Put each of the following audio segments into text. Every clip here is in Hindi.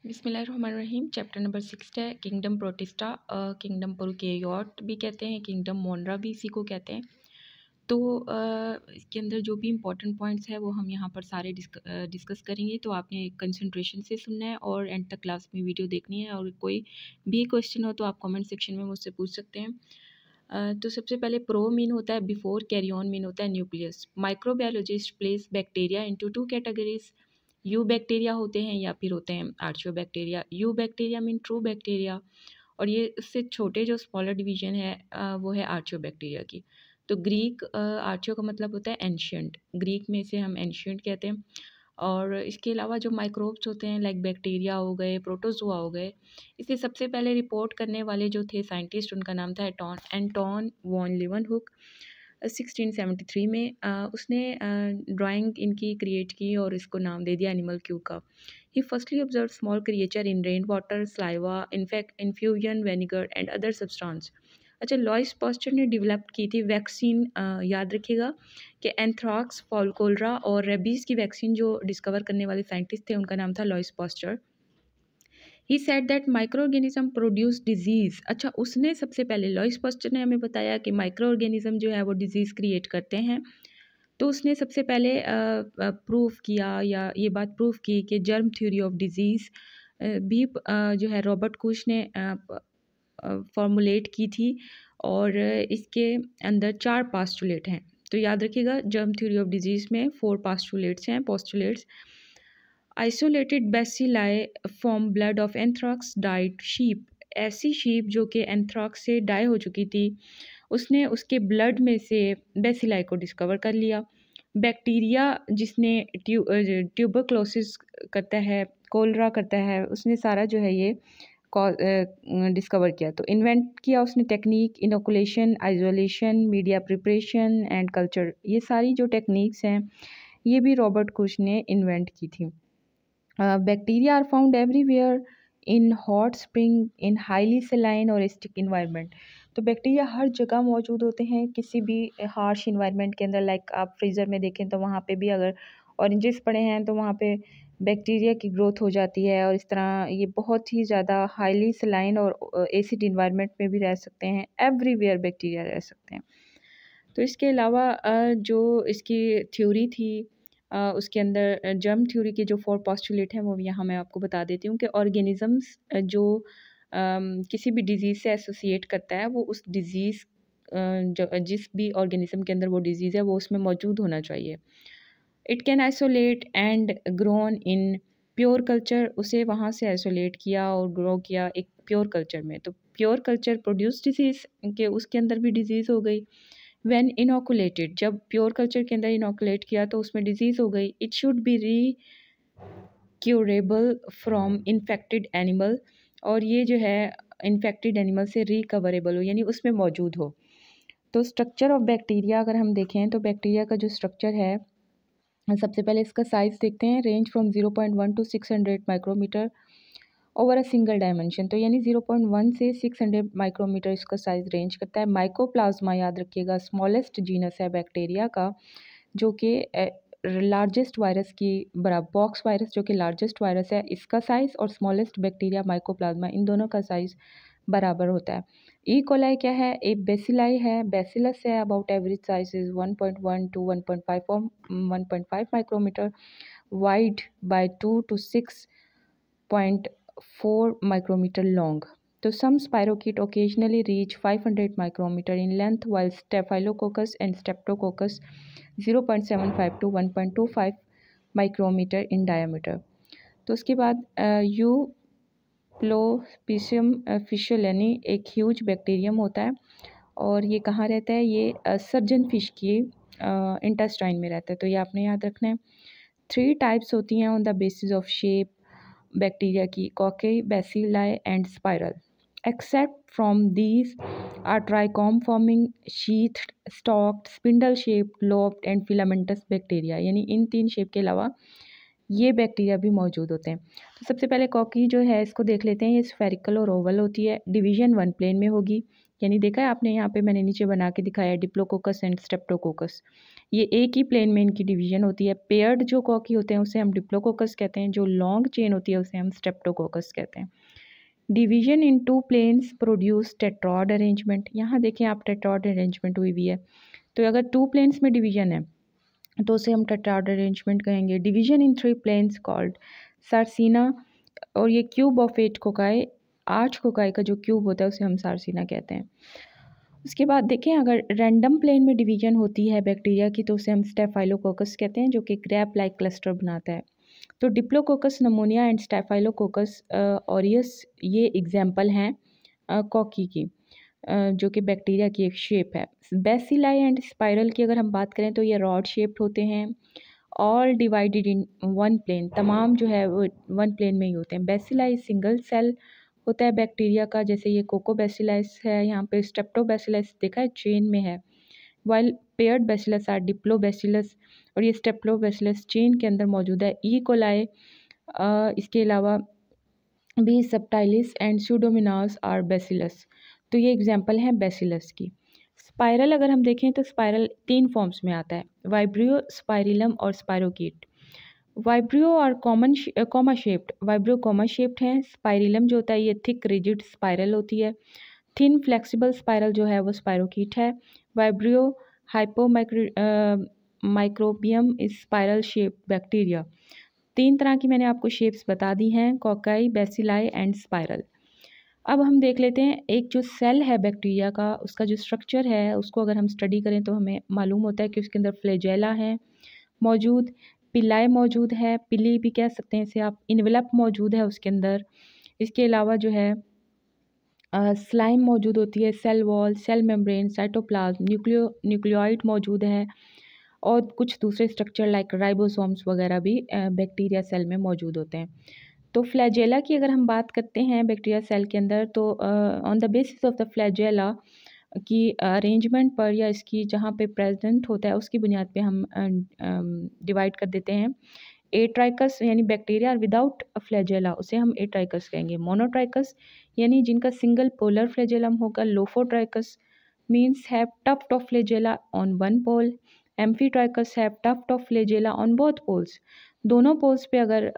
बिस्मिल्लाहिर्रहमानिर्रहीम। चैप्टर नंबर 6 है किंगडम प्रोटिस्टा, किंगडम प्रोकैरियोट भी कहते हैं, किंगडम मोनरा भी इसी को कहते हैं। तो इसके अंदर जो भी इम्पोर्टेंट पॉइंट्स है वो हम यहाँ पर सारे डिस्कस करेंगे। तो आपने कंसंट्रेशन से सुनना है और एंड तक क्लास में वीडियो देखनी है। और कोई भी क्वेश्चन हो तो आप कमेंट सेक्शन में मुझसे पूछ सकते हैं। तो सबसे पहले प्रो मीन होता है बिफोर, कैरियन मीन होता है nucleus. Microbiologist place bacteria into two categories. Eubacteria होते हैं या फिर होते हैं archaeobacteria. Eubacteria mean true bacteria, और ये इससे छोटे जो स्मॉलर डिवीजन है वो है आर्चियो बैक्टीरिया की। तो ग्रीक आर्चियो का मतलब होता है एंशियंट, ग्रीक में से हम एंशियंट कहते हैं। और इसके अलावा जो माइक्रोब्स होते हैं लाइक बैक्टीरिया हो गए, प्रोटोजोआ हो गए, इसे सबसे पहले रिपोर्ट करने वाले जो थे साइंटिस्ट, उनका नाम था एंटोन वॉन लीवनहुक। 1673 में उसने ड्राइंग इनकी क्रिएट की और इसको नाम दे दिया एनिमल क्यू का। He firstly observe small creature in rain water, saliva, infusion, vinegar and other substance. अच्छा, लॉइस पास्चर ने डेवलप की थी वैक्सीन, याद रखिएगा कि एंथ्राक्स, फॉल कोलरा और रेबीज़ की वैक्सीन जो डिस्कवर करने वाले साइंटिस्ट थे उनका नाम था Louis Pasteur. He said that micro organism produce disease. अच्छा, उसने सबसे पहले लॉइस पास्चर ने हमें बताया कि माइक्रो ऑर्गेनिज्म जो है वो डिजीज़ क्रिएट करते हैं। तो उसने सबसे पहले प्रूफ किया या ये बात प्रूफ की कि जर्म थ्योरी ऑफ डिजीज़ भी जो है रॉबर्ट कुश ने फॉर्मुलेट की थी। और इसके अंदर 4 पास्टुलेट हैं। तो याद रखिएगा जर्म थ्योरी ऑफ डिजीज़ में 4 पास्टुलेट्स हैं। Postulates: isolated bacilli form blood of anthrax died sheep. ऐसी शीप जो कि एंथ्राक्स से डाई हो चुकी थी, उसने उसके ब्लड में से बेसिलाई को डिस्कवर कर लिया। बैक्टीरिया जिसने ट्यूबरक्लोसिस करता है, कोलरा करता है, उसने सारा जो है ये डिस्कवर किया। तो इन्वेंट किया उसने technique inoculation, isolation, media preparation and culture. ये सारी जो टेक्निक्स हैं ये भी रॉबर्ट कुश ने इन्वेंट की थी। Bacteria are found everywhere in hot spring, in highly saline और एसिडिक इन्वायरमेंट। तो बैक्टीरिया हर जगह मौजूद होते हैं किसी भी हार्श इन्वायरमेंट के अंदर। लाइक आप फ्रीज़र में देखें तो वहाँ पे भी अगर ऑरेंजेस पड़े हैं तो वहाँ पे बैक्टीरिया की ग्रोथ हो जाती है। और इस तरह ये बहुत ही ज़्यादा हाईली सेलाइन और एसिड इन्वायरमेंट में भी रह सकते हैं। एवरीवेयर बैक्टीरिया रह सकते हैं। तो इसके अलावा जो इसकी थ्योरी थी उसके अंदर जर्म थ्योरी के जो 4 पोस्टुलेट हैं वो यहाँ मैं आपको बता देती हूँ कि ऑर्गेनिजम्स जो किसी भी डिज़ीज़ से एसोसिएट करता है वो उस डिज़ीज़ जिस भी ऑर्गेनिज्म के अंदर वो डिज़ीज़ है वो उसमें मौजूद होना चाहिए। It can isolate and grown in pure culture. उसे वहाँ से आइसोलेट किया और ग्रो किया एक प्योर कल्चर में। तो प्योर कल्चर प्रोड्यूस डिजीज़ के उसके अंदर भी डिज़ीज़ हो गई। व्हेन इनोकुलेटेड, जब प्योर कल्चर के अंदर इनोकुलेट किया तो उसमें डिजीज़ हो गई। It should be curable from infected animal, और ये जो है इन्फेक्टेड एनिमल से रिकवरेबल हो, यानी उसमें मौजूद हो। तो स्ट्रक्चर ऑफ बैक्टीरिया अगर हम देखें तो बैक्टीरिया का जो स्ट्रक्चर है, सबसे पहले इसका साइज़ देखते हैं। Range from 0.1 to 600 micrometre over a single dimension. तो यानी 0.1 से 600 माइक्रोमीटर इसका साइज़ रेंज करता है। माइकोप्लाज्मा याद रखिएगा स्मॉलेस्ट जीनस है बैक्टीरिया का, जो कि लार्जेस्ट वायरस की बराबर, बॉक्स वायरस जो कि लार्जेस्ट वायरस है, इसका साइज़ और स्मॉलेस्ट बैक्टीरिया माइकोप्लाज्मा, इन दोनों का साइज़ बराबर होता है। ई कोलाई क्या है? एक बेसिलाई है, बेसिलस है। About average size is 1.1 to 1.5 micrometer wide by 2 to 6.4 micrometer long. तो some spirochete occasionally reach 500 micrometer in length, while staphylococcus and streptococcus 0.75 to 1.25 micrometer in diameter. तो उसके बाद यू प्लोस्पीशियम फिशल यानी एक ह्यूज बैक्टीरियम होता है, और ये कहाँ रहता है? ये सर्जन फिश की इंटेस्टाइन में रहता है। तो ये आपने याद रखना है। 3 टाइप्स होती हैं on the basis of shape bacteria की: cocci, bacilli and spiral. Except from these are trichome forming, sheathed, stalked, spindle shaped, lobed and filamentous bacteria. यानी इन 3 शेप के अलावा ये बैक्टीरिया भी मौजूद होते हैं। तो सबसे पहले कॉकी जो है इसको देख लेते हैं। ये स्फेरिकल और ओवल होती है। डिवीजन 1 प्लेन में होगी, यानी देखा है आपने यहाँ पे मैंने नीचे बना के दिखाया है डिप्लोकोकस एंड स्ट्रेप्टोकोकस। ये एक ही प्लेन में इनकी डिवीजन होती है। पेयर्ड जो कॉकी होते हैं उसे हम डिप्लोकोकस कहते हैं, जो लॉन्ग चेन होती है उसे हम स्ट्रेप्टोकोकस कहते हैं। Division in two planes produce tetrad arrangement. यहाँ देखें आप, टेट्रॉड अरेंजमेंट हुई है। तो अगर 2 प्लेन्स में डिवीजन है तो उसे हम टेट्राड अरेंजमेंट कहेंगे। डिवीजन इन 3 प्लेन्स कॉल्ड सार्सिना, और ये क्यूब ऑफ 8 कोकाई, 8 कोकाई का जो क्यूब होता है उसे हम सार्सिना कहते हैं। उसके बाद देखें, अगर रैंडम प्लेन में डिवीजन होती है बैक्टीरिया की तो उसे हम स्टेफाइलोकोकस कहते हैं, जो कि ग्रैप लाइक क्लस्टर बनाता है। तो diplococcus pneumonia and staphylococcus aureus ये एग्जाम्पल हैं कॉकी की, जो कि बैक्टीरिया की एक शेप है। बेसिलाई एंड स्पाइरल की अगर हम बात करें तो ये रॉड शेप्ड होते हैं, all divided in one plane, तमाम जो है वो वन प्लेन में ही होते हैं। बेसिलाई सिंगल सेल होता है बैक्टीरिया का, जैसे ये कोकोबैसिलस है, यहाँ पे स्ट्रेप्टोबैसिलस देखा है चेन में है, वाइल पेयर्ड बैसिलस आर डिप्लोबैसिलस, और ये स्ट्रेप्टोबैसिलस चेन के अंदर मौजूद है। ई कोलाई, इसके अलावा B subtilis and pseudomonas are bacillus. तो ये एग्जाम्पल हैं बैसिलस की। स्पाइरल अगर हम देखें तो स्पाइरल 3 फॉर्म्स में आता है, वाइब्रियो, स्पाइरिलम और स्पायरोकीट। वाइब्रियो और comma shaped, vibrio comma shaped हैं। स्पाइरिलम जो होता है ये थिक रिजिड स्पाइरल होती है। थिन फ्लेक्सिबल स्पाइरल जो है वो स्पायरोकीट है। Vibrio microbiome is spiral shape bacteria. 3 तरह की मैंने आपको शेप्स बता दी हैं, कॉकाई, बेसिलाई एंड स्पाइरल। अब हम देख लेते हैं एक जो सेल है बैक्टीरिया का, उसका जो स्ट्रक्चर है उसको अगर हम स्टडी करें तो हमें मालूम होता है कि उसके अंदर फ्लैजेला है मौजूद, पिलाई मौजूद है, पिली भी कह सकते हैं इसे आप, इन्वेलप मौजूद है उसके अंदर। इसके अलावा जो है स्लाइम मौजूद होती है, cell wall, cell membrane, cytoplasm, nucleoid मौजूद है, और कुछ दूसरे स्ट्रक्चर लाइक राइबोसोम्स वगैरह भी बैक्टीरिया सेल में मौजूद होते हैं। तो फ्लैजेला की अगर हम बात करते हैं बैक्टीरिया सेल के अंदर, तो on the basis of the flagella की अरेंजमेंट पर, या इसकी जहाँ पे प्रेजेंट होता है उसकी बुनियाद पे हम डिवाइड कर देते हैं। एट्राइकस यानी बैक्टीरिया विदाउट फ्लैजेला, उसे हम एट्राइकस कहेंगे। मोनोट्राइकस यानी जिनका सिंगल पोलर फ्लैजेलम होगा। Lophotrichous means have tuft of flagella on one pole. Amphitrichous have tuft of flagella on both poles. दोनों पोल्स पे अगर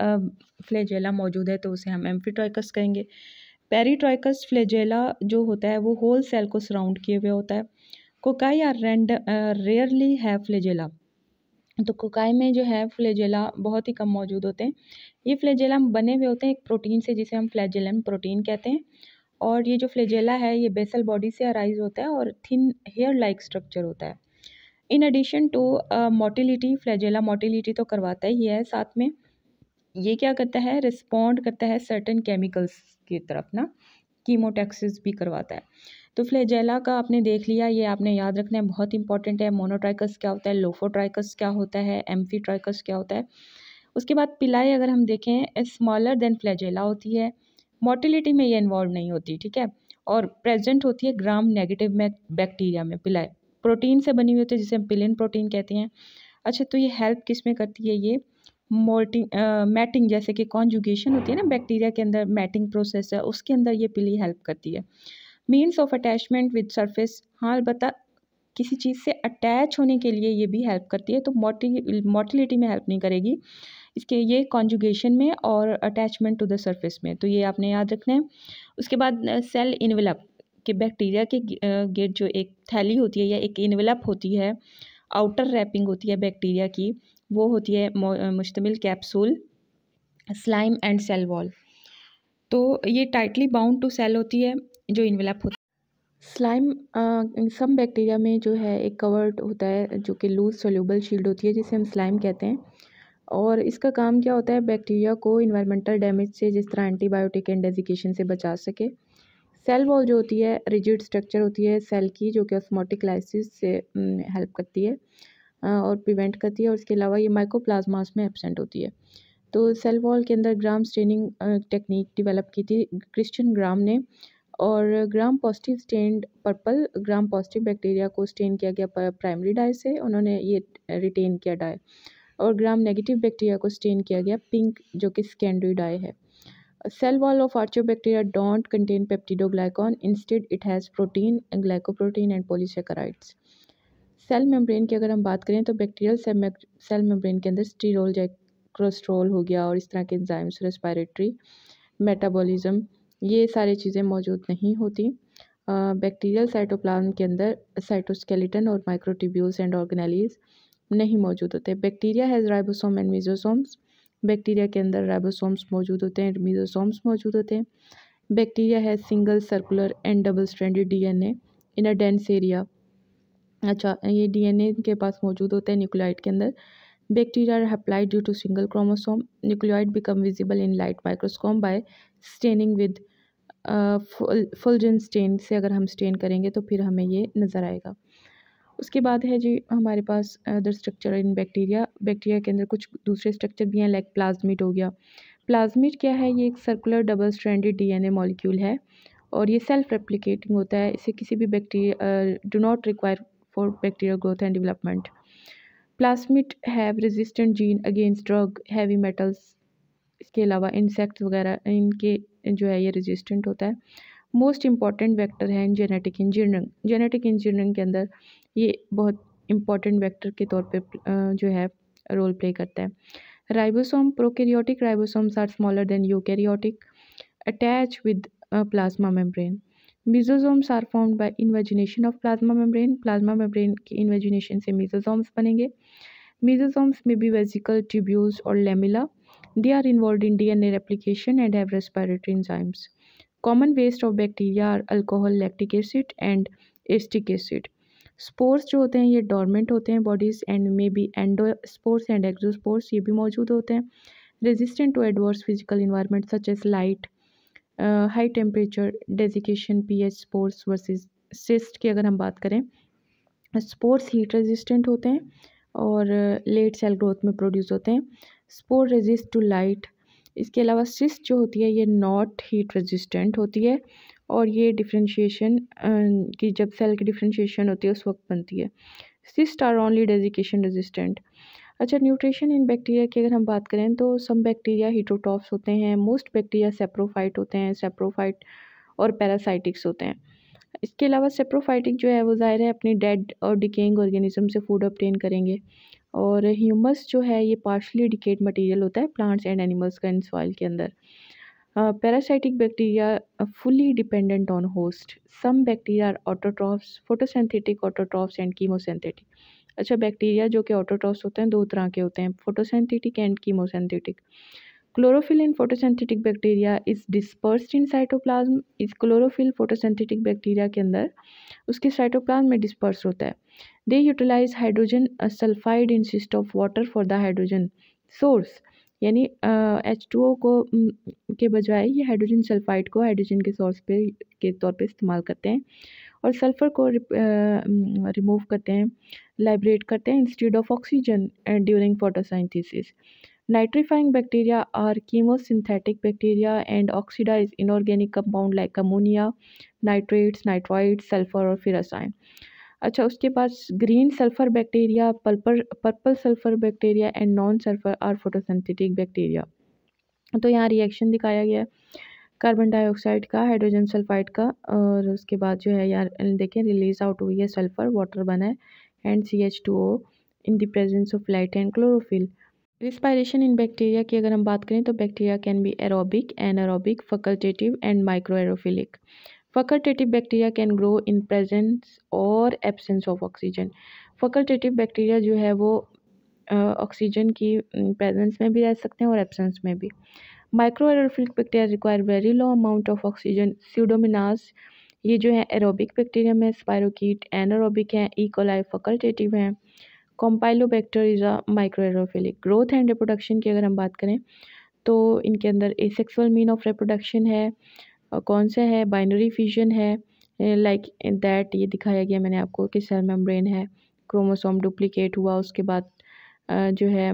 फ्लैजेला मौजूद है तो उसे हम एम्फीट्राइकस कहेंगे। पेरीट्राइकस फ्लैजेला जो होता है वो होल सेल को सराउंड किए हुए होता है। Cocci are rarely have flagella, तो कोकाई में जो है फ्लैजेला बहुत ही कम मौजूद होते हैं। ये फ्लैजेला बने हुए होते हैं एक प्रोटीन से जिसे हम फ्लैजेलम प्रोटीन कहते हैं, और ये जो फ्लैजेला है ये बेसल बॉडी से अराइज होता है और थिन हेयर लाइक स्ट्रक्चर होता है। In addition to motility, flagella motility तो करवाता ही है, साथ में ये क्या करता है, रिस्पॉन्ड करता है सर्टेन केमिकल्स की तरफ ना, कीमोटैक्सिस भी करवाता है। तो फ्लैजेला का आपने देख लिया, ये आपने याद रखना है, बहुत इंपॉर्टेंट है। मोनोट्राइकस क्या होता है, लोफोट्राइकस क्या होता है, एम्फीट्राइकस क्या होता है। उसके बाद पिलाई अगर हम देखें, स्मॉलर देन फ्लैजेला होती है, मोटिलिटी में ये इन्वॉल्व नहीं होती, ठीक है, और प्रेजेंट होती है ग्राम नेगेटिव में बैक्टीरिया में। पिलाई प्रोटीन से बनी हुई होती है जिसे हम पिलिन प्रोटीन कहते हैं। अच्छा, तो ये हेल्प किस में करती है, ये मैटिंग, जैसे कि कॉन्जुगेशन होती है ना बैक्टीरिया के अंदर, मैटिंग प्रोसेस है उसके अंदर ये पिली हेल्प करती है। Means of attachment with surface, हाँ अलबत्ता किसी चीज़ से अटैच होने के लिए ये भी हेल्प करती है, तो मोटिलिटी में हेल्प नहीं करेगी इसके, ये कॉन्जुगेशन में और अटैचमेंट टू द सरफेस में, तो ये आपने याद रखना है। उसके बाद सेल इन्वेलप के बैक्टीरिया के गेट जो एक थैली होती है या एक इन्वेलप होती है, आउटर रैपिंग होती है बैक्टीरिया की, वो होती है मुश्तमिल capsule, slime and cell wall. तो ये टाइटली बाउंड टू सेल होती है जो इन्वेलप होती है। स्लाइम सम बैक्टीरिया में जो है एक कवर्ड होता है जो कि लूज सोल्यूबल शील्ड होती है जिसे हम स्लाइम कहते हैं, और इसका काम क्या होता है, बैक्टीरिया को इन्वायरमेंटल डैमेज से जिस तरह एंटीबायोटिक एंड डेजिकेशन से बचा सके। सेल वॉल जो होती है रिजिड स्ट्रक्चर होती है सेल की, जो कि ऑस्मोटिक लाइसिस से हेल्प करती है और प्रिवेंट करती है, और इसके अलावा ये माइकोप्लाज्मास में एब्सेंट होती है। तो सेल वॉल के अंदर ग्राम स्टेनिंग टेक्निक डेवलप की थी क्रिश्चियन ग्राम ने, और Gram positive stained purple, Gram positive bacteria को स्टेन किया गया प्राइमरी डाई से, उन्होंने ये रिटेन किया डाई, और ग्राम नेगेटिव बैक्टीरिया को स्टेन किया गया पिंक जो कि सेकेंडरी डाई है। Cell wall of archaeobacteria don't contain peptidoglycan, instead it has protein, glycoprotein and polysaccharides. Cell membrane की अगर हम बात करें तो बैक्टीरियल सेल मेम्ब्रेन के अंदर स्टीरोल कोलेस्ट्रॉल हो गया और इस तरह के एंजाइम्स, रेस्पिरेटरी, मेटाबॉलिज्म, ये सारी चीज़ें मौजूद नहीं होती। बैक्टीरियल साइटोप्लाज्म के अंदर साइटोस्केलेटन और माइक्रोट्यूब्यूल्स एंड ऑर्गेनेलीज नहीं मौजूद होते। Bacteria has ribosome and mesosomes, bacteria के अंदर राइबोसोम्स मौजूद होते हैं, मीजोसोम्स मौजूद होते हैं। Bacteria has single circular and double stranded DNA in a dense area. अच्छा, ये डीएनए के पास मौजूद होते हैं न्यूक्लियोइड के अंदर। Bacteria are haploid due to single chromosome, nucleoid become visible in light microscope by staining with Feulgen stain से अगर हम स्टेन करेंगे तो फिर हमें ये नज़र आएगा। उसके बाद है जी हमारे पास other structure in bacteria. Bacteria के अंदर कुछ दूसरे स्ट्रक्चर भी हैं, लाइक प्लाज्मिड हो गया। प्लाज्मिड क्या है? ये एक circular double stranded DNA molecule है और ये सेल्फ रेप्लिकेटिंग होता है। इसे किसी भी bacteria do not require for bacterial growth and development. Plasmid have resistant gene against drug, heavy metals, इसके अलावा इंसेक्ट्स वगैरह इनके जो है ये रेजिस्टेंट होता है। मोस्ट इम्पॉर्टेंट वेक्टर है in genetic engineering. Genetic engineering के अंदर ये बहुत इम्पॉर्टेंट वेक्टर के तौर पे जो है रोल प्ले करता है। Ribosome, prokaryotic ribosomes are smaller than eukaryotic, attach with plasma membrane. Mesosomes are formed by invagination of plasma membrane, plasma membrane की इन्वेजिनेशन से मीजोसोम्स बनेंगे। मीजोसोम्स में बी वेसिकल, ट्यूब्यूल्स और lamella. They are involved in DNA replication and have respiratory enzymes. Common waste of bacteria are alcohol, lactic acid and acetic acid. Spores जो होते हैं ये डोरमेंट होते हैं bodies and may be endospores and exospores, ये भी मौजूद होते हैं। Resistant to adverse physical environment such as light, high temperature, desiccation, pH. Spores versus cyst की अगर हम बात करें, स्पोर्स हीट रेजिस्टेंट होते हैं और लेट सेल ग्रोथ में प्रोड्यूस होते हैं। Spore resist to light. इसके अलावा सिस्ट जो होती है ये नॉट हीट रेजिस्टेंट होती है और ये डिफ्रेंशिएशन की जब सेल की डिफ्रेंशिएशन होती है उस वक्त बनती है। Cyst are only desiccation resistant. अच्छा, न्यूट्रिशन इन बैक्टीरिया की अगर हम बात करें तो सम बैक्टीरिया हीटरोटॉप्स होते हैं, मोस्ट बैक्टीरिया सेप्रोफाइट होते हैं, सेप्रोफाइट और पैरासाइटिक्स होते हैं। इसके अलावा सेप्रोफाइटिक जो है वो ज़ाहिर है अपनी डेड और डिकेइंग ऑर्गेनिज्म से फूड ऑब्टेन करेंगे और ह्यूमस जो है ये पार्शली डिकेड मटेरियल होता है प्लांट्स एंड एनिमल्स का इन सॉइल के अंदर। Parasitic bacteria fully dependent on host. Some bacteria are autotrophs, photosynthetic autotrophs and chemosynthetic. अच्छा, बैक्टीरिया जो कि ऑटोट्रॉफ्स होते हैं दो तरह के होते हैं, photosynthetic and chemosynthetic. Chlorophyll in photosynthetic bacteria is dispersed in cytoplasm. इस क्लोरोफिल फोटोसिंथेटिक बैक्टीरिया के अंदर उसके साइटोप्लाज्म में डिस्पर्स होता है। They utilize hydrogen sulphide instead of water for the hydrogen source, यानी H2O को के बजाय ये हाइड्रोजन सल्फाइड को हाइड्रोजन के सोर्स पे के तौर पे इस्तेमाल करते हैं और सल्फ़र को रिमूव करते हैं, लाइब्रेट करते हैं instead of oxygen during photosynthesis. Nitrifying bacteria are chemosynthetic bacteria and oxidize inorganic compound like ammonia, nitrates, nitroids, sulfur और फिर रसायन। अच्छा, उसके पास green sulphur bacteria, purple sulphur bacteria and non sulphur are photosynthetic bacteria. तो यहाँ रिएक्शन दिखाया गया है कार्बन डाइऑक्साइड का, हाइड्रोजन सल्फाइड का और उसके बाद जो है यार देखें रिलीज आउट हुई है सल्फर, वाटर बना है and CH2O in the presence of light and chlorophyll. Respiration in bacteria की अगर हम बात करें तो bacteria can be aerobic, anaerobic, facultative and micro aerophilic. Facultative bacteria can grow in presence और absence of oxygen. Facultative bacteria जो है वो ऑक्सीजन की प्रेजेंस में भी रह सकते हैं और एब्सेंस में भी। Micro aerophilic bacteria require very low amount of oxygen. Pseudomonas ये जो है एरोबिक बैक्टीरिया में, स्पायरोकीट एनारोबिक हैं, ई कोलाई फैकल्टेटिव हैं, campylobacter is a micro aerophilic. Growth and reproduction की अगर हम बात करें तो इनके अंदर एसेक्सुअल मीन ऑफ रिप्रोडक्शन है, कौन सा है, बाइनरी फिजन है, लाइक दैट ये दिखाया गया मैंने आपको कि सेल मेम्ब्रेन है, क्रोमोसोम डुप्लीकेट हुआ, उसके बाद जो है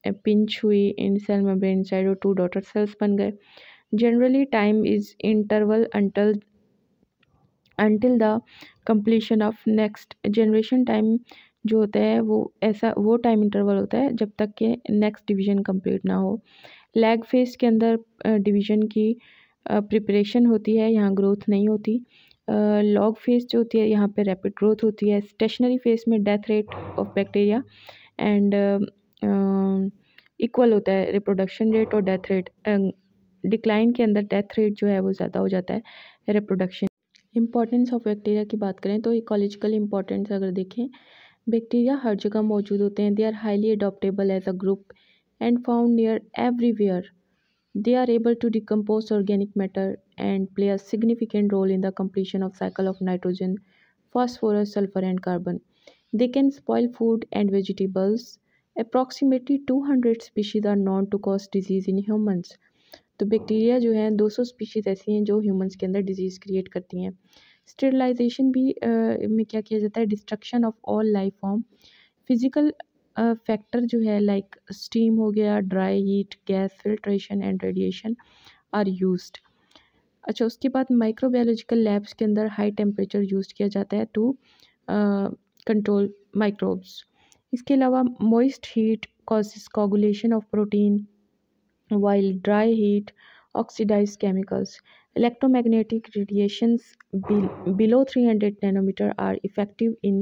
पिंच हुई इन सेल मेम्ब्रेन साइड और 2 डॉटर सेल्स बन गए। Generally time is interval until the completion of next generation. Time जो होता है वो टाइम इंटरवल होता है जब तक कि नेक्स्ट डिवीज़न कंप्लीट ना हो। लैग फेज के अंदर डिवीज़न की प्रिपरेशन होती है, यहाँ ग्रोथ नहीं होती। लॉग फेज जो होती है यहाँ पे रैपिड ग्रोथ होती है। स्टेशनरी फेज में death rate of bacteria and equal होता है रिप्रोडक्शन रेट और डेथ रेट। डिक्लाइन के अंदर डेथ रेट जो है वो ज़्यादा हो जाता है रिप्रोडक्शन। इम्पॉर्टेंस ऑफ बैक्टीरिया की बात करें तो इकोलॉजिकल इम्पॉर्टेंस अगर देखें, बैक्टीरिया हर जगह मौजूद होते हैं। They are highly adaptable as a group and found near everywhere. They are able to decompose organic matter and play a significant role in the completion of cycle of nitrogen, phosphorus, sulfur and carbon. They can spoil food and vegetables. Approximately 200 species are known to cause disease in humans. तो बैक्टीरिया जो है 200 स्पीशीज़ ऐसी हैं जो ह्यूमंस के अंदर डिजीज़ क्रिएट करती हैं। स्टेरिलाइजेशन भी में क्या किया जाता है, destruction of all life form. Physical factor जो है लाइक स्टीम हो गया, dry heat, gas filtration and radiation are used. अच्छा, उसके बाद माइक्रोबायोलॉजिकल लैब्स के अंदर हाई टेम्परेचर यूज़ किया जाता है टू कंट्रोल माइक्रोब्स। इसके अलावा moist heat causes coagulation of protein while dry heat oxidize chemicals. Electromagnetic radiations below 300 nanometer are effective in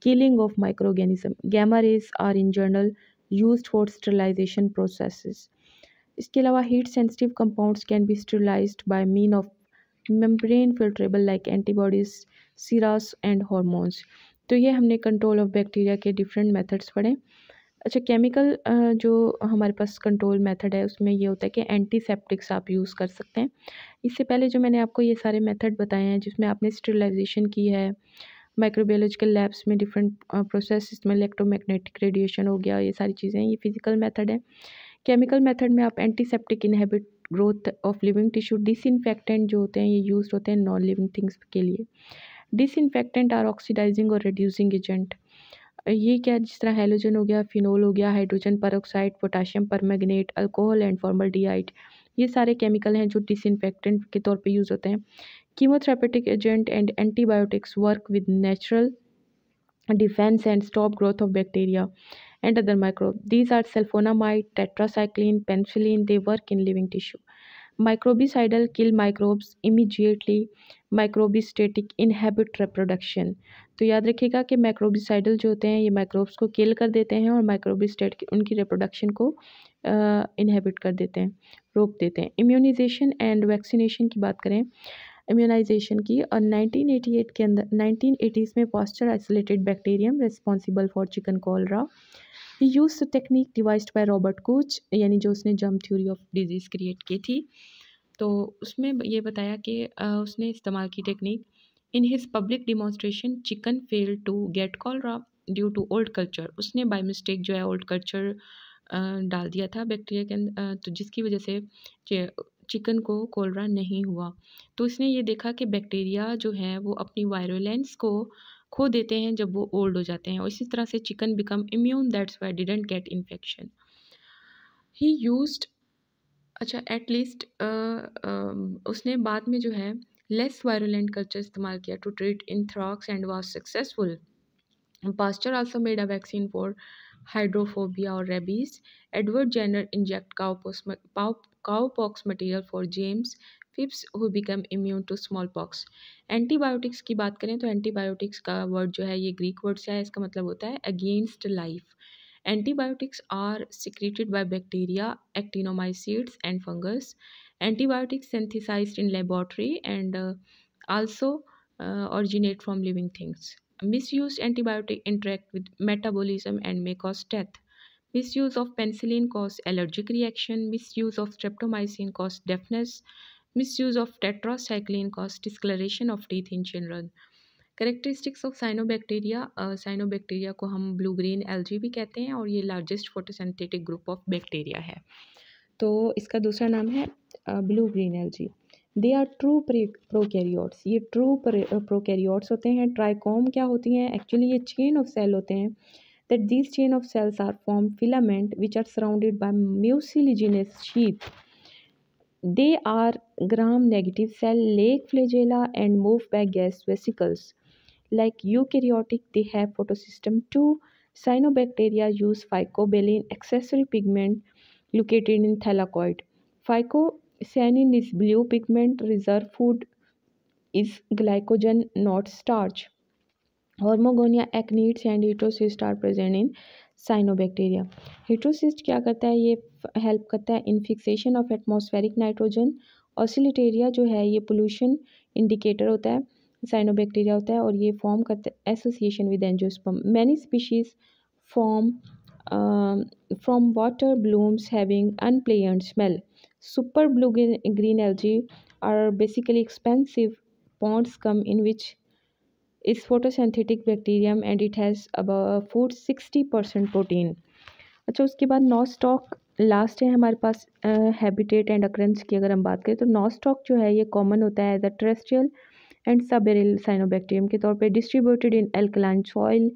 killing of microorganisms. Gamma rays are in general used for sterilization processes. इसके अलावा heat sensitive compounds can be sterilized by mean of membrane filtrable like antibodies, serums and hormones. तो ये हमने कंट्रोल ऑफ बैक्टीरिया के डिफरेंट मेथड्स पढ़े। अच्छा, केमिकल जो हमारे पास कंट्रोल मेथड है उसमें ये होता है कि एंटीसेप्टिक्स आप यूज़ कर सकते हैं। इससे पहले जो मैंने आपको ये सारे मेथड बताए हैं जिसमें आपने स्टेरिलाइजेशन की है, माइक्रोबायोलॉजिकल लैब्स में डिफरेंट प्रोसेस में इलेक्ट्रोमैग्नेटिक रेडिएशन हो गया, ये सारी चीज़ें ये फिजिकल मेथड है। केमिकल मेथड में आप antiseptic inhibit growth of living tissue. Disinfectant जो होते हैं ये यूज होते हैं नॉन लिविंग थिंग्स के लिए। डिसइंफेक्टेंट आर ऑक्सीडाइजिंग और रिड्यूसिंग एजेंट। ये क्या, जिस तरह हेलोजन हो गया, फिनोल हो गया, hydrogen peroxide, potassium permanganate, alcohol and formaldehyde, ये सारे केमिकल हैं जो डिसइंफेक्टेंट के तौर पे यूज़ होते हैं। Chemotherapeutic agent and antibiotics work with natural defense and stop growth of bacteria and other microbes. These are sulfonamide, tetracycline, penicillin. They work in living tissue. Microbicidal kill microbes immediately. Microbistatic inhibit reproduction. तो याद रखिएगा कि माइक्रोबिसाइडल जो होते हैं ये माइक्रोब्स को किल कर देते हैं और माइक्रोबिस्टेट उनकी रिप्रोडक्शन को इनहिबिट कर देते हैं, रोक देते हैं। इम्यूनाइजेशन एंड वैक्सीनेशन की बात करें, इम्यूनाइजेशन की, और 1988 के अंदर 1980s में Pasteur isolated bacterium responsible for chicken cholera. He use technique devised by Robert Koch, यानी जो उसने germ theory of disease create की थी। तो उसमें ये बताया कि उसने इस्तेमाल की technique. In his public demonstration chicken fail to get cholera due to old culture. उसने बाय मिस्टेक जो है ओल्ड कल्चर डाल दिया था बैक्टीरिया के अंदर, तो जिसकी वजह से चिकन को कोलरा नहीं हुआ। तो उसने ये देखा कि बैक्टीरिया जो है वो अपनी वायरुलेंस को खो देते हैं जब वो ओल्ड हो जाते हैं, और इसी तरह से chicken become immune, that's why didn't get infection. He used, अच्छा एटलीस्ट उसने बाद में जो है लेस वायरुलेंट कल्चर इस्तेमाल किया to treat anthrax and was successful. Pasteur also made a vaccine for hydrophobia or rabies. Edward Jenner inject cowpox material for James Phipps who became immune to smallpox. Antibiotics की बात करें तो एंटीबायोटिक्स का वर्ड जो है ये ग्रीक वर्ड से है, इसका मतलब होता है against life. Antibiotics are secreted by bacteria, actinomycetes and fungus. Antibiotics synthesized in laboratory and also originate from living things. Misused antibiotic interact with metabolism and may cause death. Misuse of penicillin cause allergic reaction. Misuse of streptomycin cause deafness. Misuse of tetracycline cause discoloration of teeth in children. Characteristics of cyanobacteria. Cyanobacteria को हम ब्लू ग्रीन एल्गी भी कहते हैं और ये largest photosynthetic group of bacteria है। तो इसका दूसरा नाम है blue green algae. They are true prokaryotes, ये ट्रू प्रोकैरियोट्स होते हैं। ट्राइकोम क्या होती हैं, एक्चुअली ये चेन ऑफ सेल होते हैं। That this chain of cells are form filament which are surrounded by mucilaginous sheath. They are gram negative cell, lack flagella and move by gas vesicles. Like eukaryotic, they have photosystem too. Cyanobacteria use phycobilin, accessory pigment located in thylakoid. Phycocyanin is blue pigment, reserve food is glycogen, not starch. Hormogonia, acinids and heterocysts are present in cyanobacteria. Heterocyst क्या करता है, ये हेल्प करता है इन फिक्सेशन ऑफ एटमॉस्फेरिक नाइट्रोजन. ऑसिलिटेरिया जो है ये पोल्यूशन इंडिकेटर होता है, साइनोबैक्टीरिया होता है, और ये फॉर्म करता है association with angiosperm. Many species form from water blooms having unpleasant smell. Super blue green algae are basically expensive ponds come in which is photosynthetic bacterium and it has about food 60% protein. अच्छा, उसके बाद नॉस्टॉक लास्ट है हमारे पास. हैबिटेट एंड अक्रेंस की अगर हम बात करें तो नॉस्टॉक जो है ये कॉमन होता है as a terrestrial and subaerial cyanobacterium के तौर पे, distributed in alkaline soil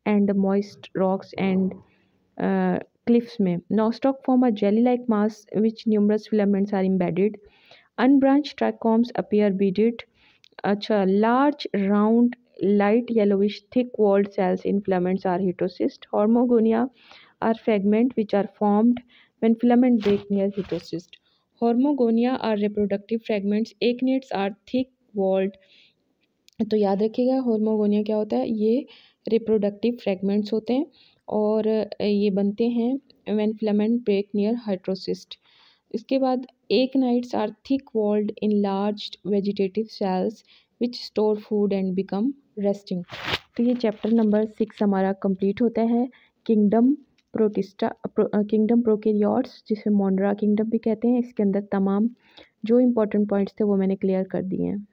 and moist rocks and cliffs में. Nostoc form a jelly like mass which numerous filaments are embedded. Unbranched trichomes appear beaded. अच्छा, large round light yellowish thick walled cells in filaments are heterocyst. Hormogonia are fragments which are formed when filament break near heterocyst. Hormogonia are reproductive fragments. Actinids are thick walled. तो याद रखिएगा hormogonia क्या होता है, ये रिप्रोडक्टिव फ्रेगमेंट्स होते हैं और ये बनते हैं when filament break near heterocyst. इसके बाद actinids are thick walled enlarged vegetative cells which store food and become resting. तो ये चैप्टर नंबर 6 हमारा कंप्लीट होता है. किंगडम प्रोटिस्टा, किंगडम प्रोकैरियोट्स जिसे मोनरा किंगडम भी कहते हैं. इसके अंदर तमाम जो इम्पोर्टेंट पॉइंट्स थे वो मैंने क्लियर कर दिए हैं.